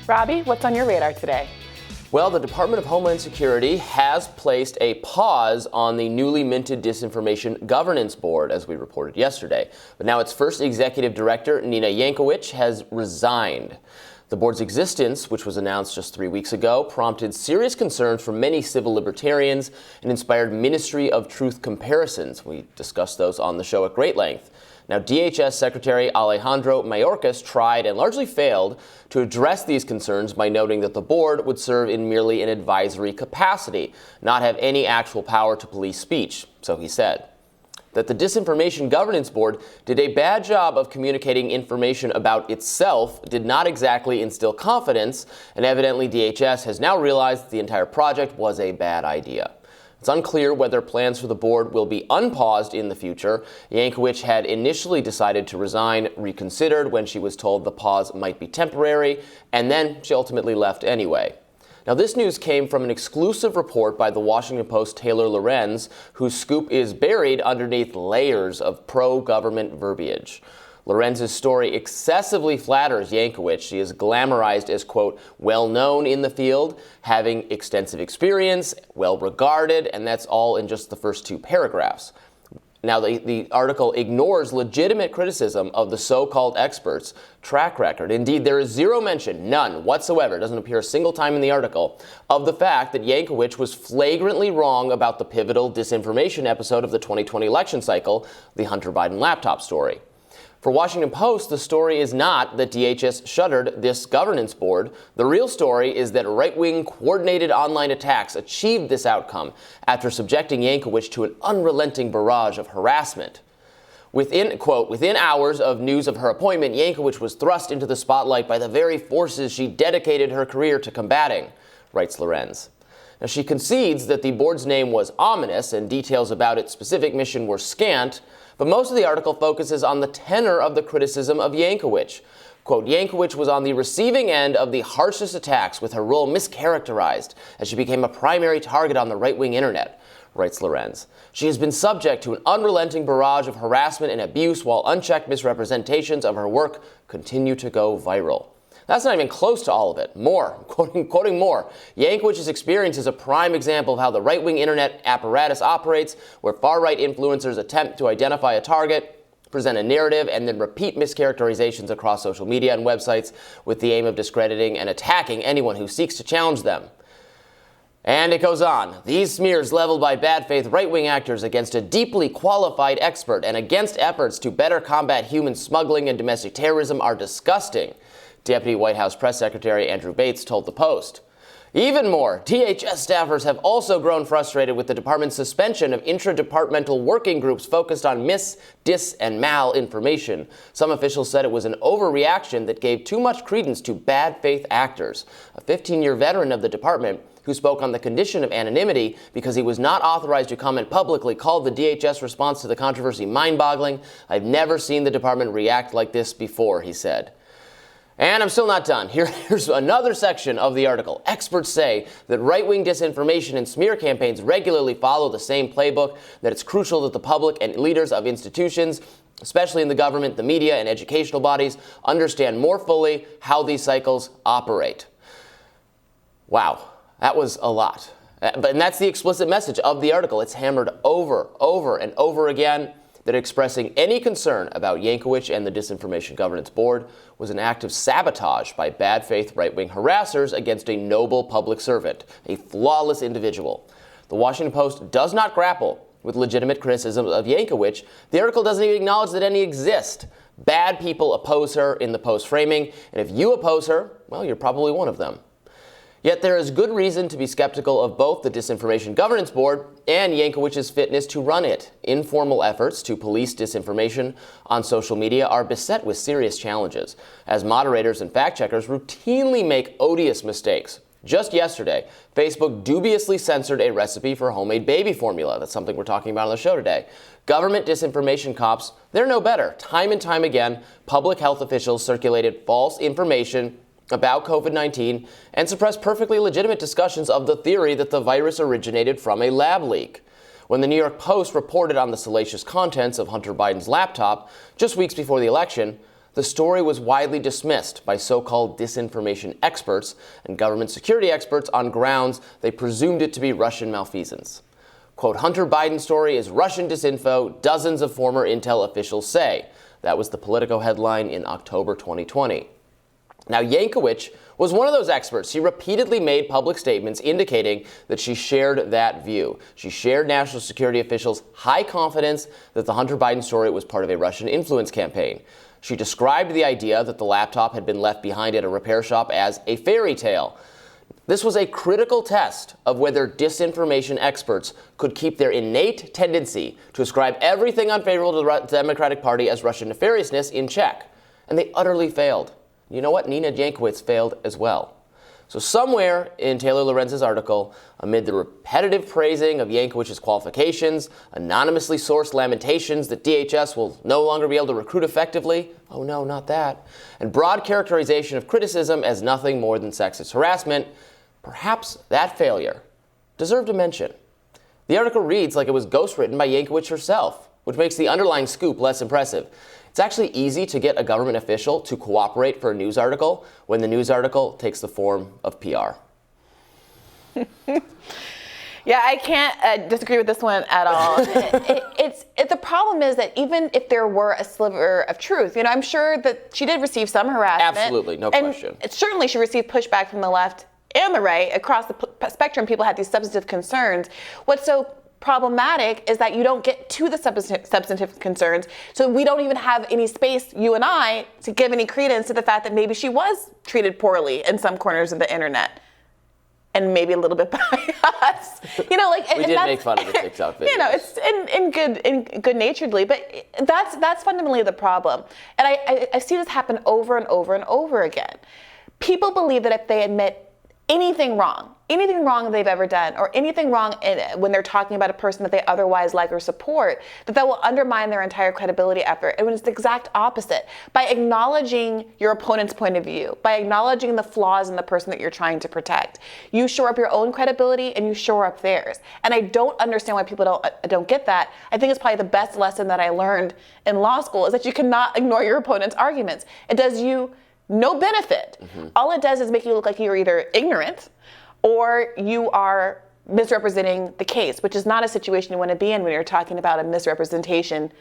Robby, what's on your radar today? Well, the Department of Homeland Security has placed a pause on the newly minted Disinformation Governance Board, as we reported yesterday. But now its first executive director, Nina Jankowicz, has resigned. The board's existence, which was announced just 3 weeks ago, prompted serious concerns from many civil libertarians and inspired Ministry of Truth comparisons. We discussed those on the show at great length. Now, DHS Secretary Alejandro Mayorkas tried and largely failed to address these concerns by noting that the board would serve in merely an advisory capacity, not have any actual power to police speech, so he said. That the Disinformation Governance Board did a bad job of communicating information about itself did not exactly instill confidence, and evidently DHS has now realized the entire project was a bad idea. It's unclear whether plans for the board will be unpaused in the future. Jankowicz had initially decided to resign, reconsidered when she was told the pause might be temporary, and then she ultimately left anyway. Now, this news came from an exclusive report by the Washington Post's Taylor Lorenz, whose scoop is buried underneath layers of pro-government verbiage. Lorenz's story excessively flatters Jankowicz. She is glamorized as, quote, well-known in the field, having extensive experience, well-regarded, and that's all in just the first 2 paragraphs. Now, the article ignores legitimate criticism of the so-called experts' track record. Indeed, there is zero mention, none whatsoever, doesn't appear a single time in the article, of the fact that Jankowicz was flagrantly wrong about the pivotal disinformation episode of the 2020 election cycle, the Hunter Biden laptop story. For Washington Post, the story is not that DHS shuttered this governance board. The real story is that right-wing coordinated online attacks achieved this outcome after subjecting Jankowicz to an unrelenting barrage of harassment. Within hours of news of her appointment, Jankowicz was thrust into the spotlight by the very forces she dedicated her career to combating, writes Lorenz. Now, she concedes that the board's name was ominous and details about its specific mission were scant, but most of the article focuses on the tenor of the criticism of Jankowicz. Quote, Jankowicz was on the receiving end of the harshest attacks, with her role mischaracterized as she became a primary target on the right-wing internet, writes Lorenz. She has been subject to an unrelenting barrage of harassment and abuse, while unchecked misrepresentations of her work continue to go viral. That's not even close to all of it. More, quoting more, Jankowicz's experience is a prime example of how the right-wing internet apparatus operates, where far-right influencers attempt to identify a target, present a narrative, and then repeat mischaracterizations across social media and websites with the aim of discrediting and attacking anyone who seeks to challenge them. And it goes on. These smears leveled by bad faith right-wing actors against a deeply qualified expert and against efforts to better combat human smuggling and domestic terrorism are disgusting, Deputy White House Press Secretary Andrew Bates told the Post. Even more, DHS staffers have also grown frustrated with the department's suspension of intra-departmental working groups focused on dis, and malinformation. Some officials said it was an overreaction that gave too much credence to bad faith actors. A 15-year veteran of the department who spoke on the condition of anonymity because he was not authorized to comment publicly called the DHS response to the controversy mind-boggling. I've never seen the department react like this before, he said. And I'm still not done. Here's another section of the article. Experts say that right-wing disinformation and smear campaigns regularly follow the same playbook, that it's crucial that the public and leaders of institutions, especially in the government, the media, and educational bodies, understand more fully how these cycles operate. Wow, that was a lot. And that's the explicit message of the article. It's hammered over and over again that expressing any concern about Jankowicz and the Disinformation Governance Board was an act of sabotage by bad faith right-wing harassers against a noble public servant, a flawless individual. The Washington Post does not grapple with legitimate criticism of Jankowicz. The article doesn't even acknowledge that any exist. Bad people oppose her in the Post framing, and if you oppose her, well, you're probably one of them. Yet there is good reason to be skeptical of both the Disinformation Governance Board and Jankowicz's fitness to run it. Informal efforts to police disinformation on social media are beset with serious challenges, as moderators and fact-checkers routinely make odious mistakes. Just yesterday, Facebook dubiously censored a recipe for homemade baby formula. That's something we're talking about on the show today. Government disinformation cops, they're no better. Time and time again, public health officials circulated false information about COVID-19 and suppressed perfectly legitimate discussions of the theory that the virus originated from a lab leak. When the New York Post reported on the salacious contents of Hunter Biden's laptop just weeks before the election, the story was widely dismissed by so-called disinformation experts and government security experts on grounds they presumed it to be Russian malfeasance. Quote, Hunter Biden's story is Russian disinfo, dozens of former intel officials say. That was the Politico headline in October 2020. Now, Jankowicz was one of those experts. She repeatedly made public statements indicating that she shared that view. She shared national security officials' high confidence that the Hunter Biden story was part of a Russian influence campaign. She described the idea that the laptop had been left behind at a repair shop as a fairy tale. This was a critical test of whether disinformation experts could keep their innate tendency to ascribe everything unfavorable to the Democratic Party as Russian nefariousness in check. And they utterly failed. You know what? Nina Jankowicz failed as well. So somewhere in Taylor Lorenz's article, amid the repetitive praising of Jankowicz's qualifications, anonymously sourced lamentations that DHS will no longer be able to recruit effectively, oh no, not that, and broad characterization of criticism as nothing more than sexist harassment, perhaps that failure deserved a mention. The article reads like it was ghostwritten by Jankowicz herself, which makes the underlying scoop less impressive. It's actually easy to get a government official to cooperate for a news article when the news article takes the form of PR. Yeah, I can't disagree with this one at all. The problem is that even if there were a sliver of truth, I'm sure that she did receive some harassment. Absolutely, no question. Certainly she received pushback from the left and the right. Across the spectrum, people had these substantive concerns. What's so problematic is that you don't get to the substantive concerns, so we don't even have any space, you and I, to give any credence to the fact that maybe she was treated poorly in some corners of the internet, and maybe a little bit by us. We did make fun of the TikTok videos. It's in good-naturedly, but that's fundamentally the problem, and I see this happen over and over and over again. People believe that if they admit anything wrong they've ever done, or anything wrong when they're talking about a person that they otherwise like or support, that will undermine their entire credibility effort. And when it's the exact opposite, by acknowledging your opponent's point of view, by acknowledging the flaws in the person that you're trying to protect, you shore up your own credibility and you shore up theirs. And I don't understand why people don't get that. I think it's probably the best lesson that I learned in law school, is that you cannot ignore your opponent's arguments. It does you no benefit. Mm-hmm. All it does is make you look like you're either ignorant or you are misrepresenting the case, which is not a situation you want to be in when you're talking about a misrepresentation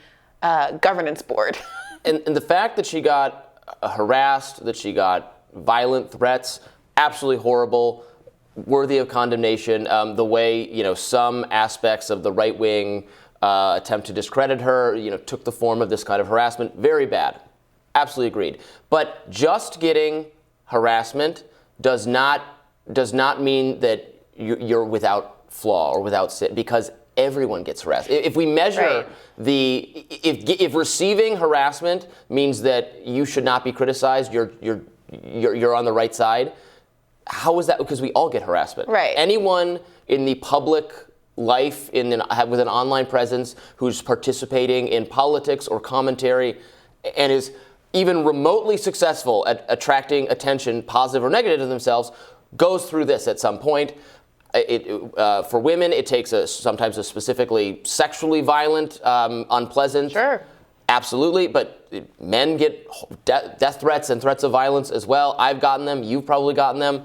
governance board. and the fact that she got harassed, that she got violent threats, absolutely horrible, worthy of condemnation. The way, some aspects of the right wing attempt to discredit her, took the form of this kind of harassment, very bad. Absolutely agreed. But just getting harassment does not mean that you're without flaw or without sin, because everyone gets harassed. If we measure if receiving harassment means that you should not be criticized, you're on the right side. How is that? Because we all get harassment. Right. Anyone in the public life with an online presence who's participating in politics or commentary and is even remotely successful at attracting attention, positive or negative, to themselves, goes through this at some point. For women, it takes sometimes a specifically sexually violent, unpleasant. Sure. Absolutely, but men get death threats and threats of violence as well. I've gotten them. You've probably gotten them.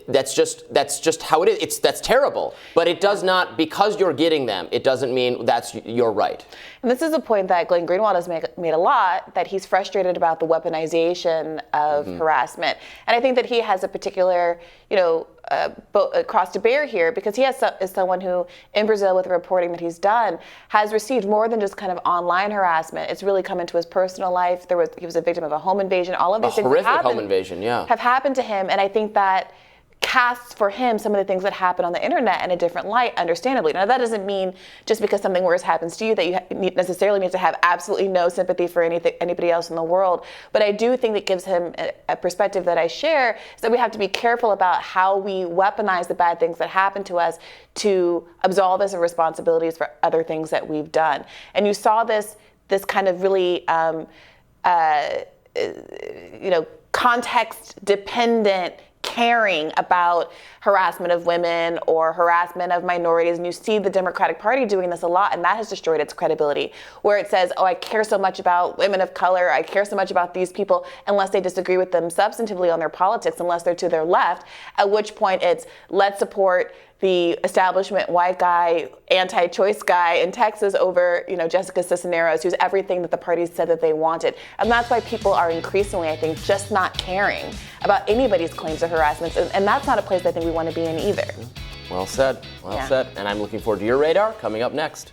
That's just how it is. That's terrible. But it does not, because you're getting them, it doesn't mean that's your right. And this is a point that Glenn Greenwald has made a lot, that he's frustrated about the weaponization of harassment. And I think that he has a particular, cross to bear here, because he is someone who, in Brazil, with the reporting that he's done, has received more than just kind of online harassment. It's really come into his personal life. He was a victim of a home invasion. All of these things have happened to him. And I think that casts for him some of the things that happen on the internet in a different light, understandably. Now, that doesn't mean just because something worse happens to you that you necessarily need to have absolutely no sympathy for anybody else in the world. But I do think that gives him a perspective that I share, is that we have to be careful about how we weaponize the bad things that happen to us to absolve us of responsibilities for other things that we've done. And you saw this kind of really context-dependent caring about harassment of women or harassment of minorities. And you see the Democratic Party doing this a lot, and that has destroyed its credibility, where it says, oh, I care so much about women of color, I care so much about these people, unless they disagree with them substantively on their politics, unless they're to their left, at which point it's, let's support the establishment white guy, anti-choice guy in Texas over, Jessica Cisneros, who's everything that the party said that they wanted. And that's why people are increasingly, I think, just not caring about anybody's claims of harassment. And that's not a place I think we want to be in either. Well said. Well said. And I'm looking forward to your radar coming up next.